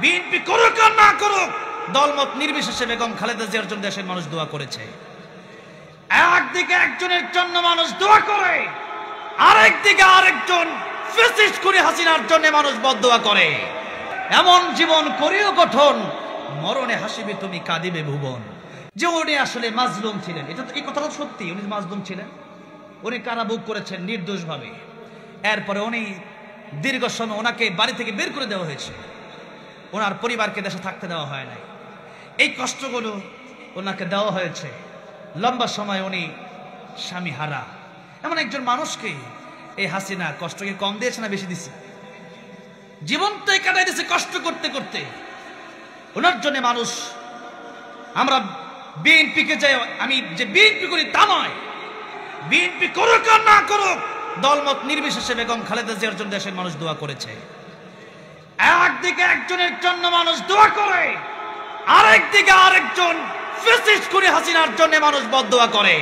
BNP করুক আর না করুক, দলমত নির্বিশেষে বেগম খালেদা জিয়ার জন্য দেশের মানুষ দোয়া করেছে। একদিকে একজনের জন্য মানুষ দোয়া করে, আরেকদিকে আরেকজন ফ্যাসিস্ট খুনি হাসিনার জন্য মানুষ বদদোয়া করে। এমন জীবন করিও গঠন, মরণে হাসিবে তুমি কাঁদিবে ভুবন। যে উনি আসলে মাজলুম ছিলেন, এটা তো এই কথাটা সত্যি, উনি মাজলুম ছিলেন, উনি কারাভোগ করেছেন নির্দোষভাবে। এরপরে উনি দীর্ঘ সময় ওনাকে বাড়ি থেকে বের করে দেওয়া হয়েছে, ওনার পরিবারকে দেশে থাকতে দেওয়া হয় নাই। এই কষ্টগুলো ওনাকে দেওয়া হয়েছে। লম্বা সময় উনি স্বামী হারা এমন একজন মানুষকে এই হাসিনা কষ্টকে কম দিয়েছে না বেশি দিচ্ছে? জীবনটাই কাটাই দিয়েছে কষ্ট করতে করতে। ওনার জন্য মানুষ, আমরা বিএনপিকে যাই, আমি যে বিএনপি করি তা নয়, বিএনপি করুক আর না করুক, দলমত নির্বিশেষে বেগম খালেদা জিয়ার জন্য দেশের মানুষ দোয়া করেছে। একদিকে একজনের জন্য মানুষ দোয়া করে, আরেকদিকে আরেকজন ফ্যাসিস্ট খুনি হাসিনার জন্য মানুষ বদদোয়া করে।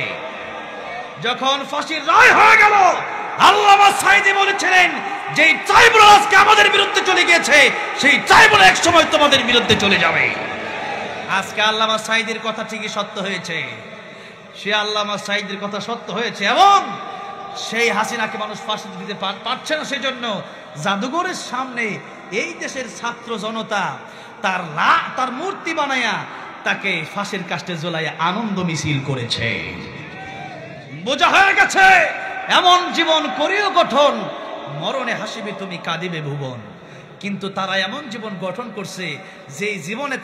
যখন ফাঁসির রায় হয়ে গেল, আল্লামা সাঈদী বলেছিলেন, যেই ট্রাইব্যুনাল আজকে আমাদের বিরুদ্ধে চলে গিয়েছে, সেই ট্রাইব্যুনাল এক সময় তোমাদের বিরুদ্ধে চলে যাবে। আজকে আল্লামা সাঈদীর কথা ঠিকই সত্য হয়েছে, সে আল্লামা সাঈদীর কথা সত্য হয়েছে, এবং সেই হাসিনাকে মানুষ ফাঁসি দিতে পারছে না। সেজন্য জাদুঘরের সামনে এই দেশের ছাত্র জনতা তার মূর্তি বানায়া তাকে ফাঁসির কাস্টে ঝোলাইয়া আনন্দ মিছিল করেছে। বোঝা হয়ে গেছে, এমন জীবন করিও গঠন, মরণে হাসিবে তুমি কাঁদিবে ভুবন। কিন্তু তারা এমন জীবন গঠন করছে, যেই জীবনে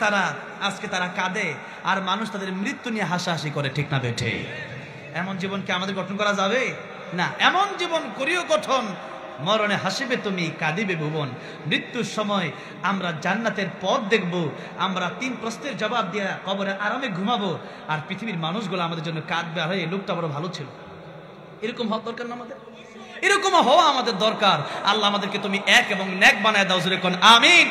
আজকে তারা কাঁদে, আর মানুষ তাদের মৃত্যু নিয়ে হাসাহাসি করে। ঠিক না বেঠে? এমন জীবন কি আমাদের গঠন করা যাবে? না। এমন জীবন করিও গঠন, মরণে হাসিবে তুমি কাঁদিবে ভুবন। মৃত্যুর সময় আমরা জান্নাতের পথ দেখব, আমরা 3 প্রশ্নের জবাব দিয়ে কবরে আরামে ঘুমাবো, আর পৃথিবীর মানুষগুলো আমাদের জন্য কাঁদবে, আর এই লোকটা বড় ভালো ছিল। এরকম হওয়া দরকার না আমাদের? এরকম হওয়া আমাদের দরকার। আল্লাহ আমাদেরকে তুমি এক এবং নেক বানায় দাও, জোরে কোন আমিন।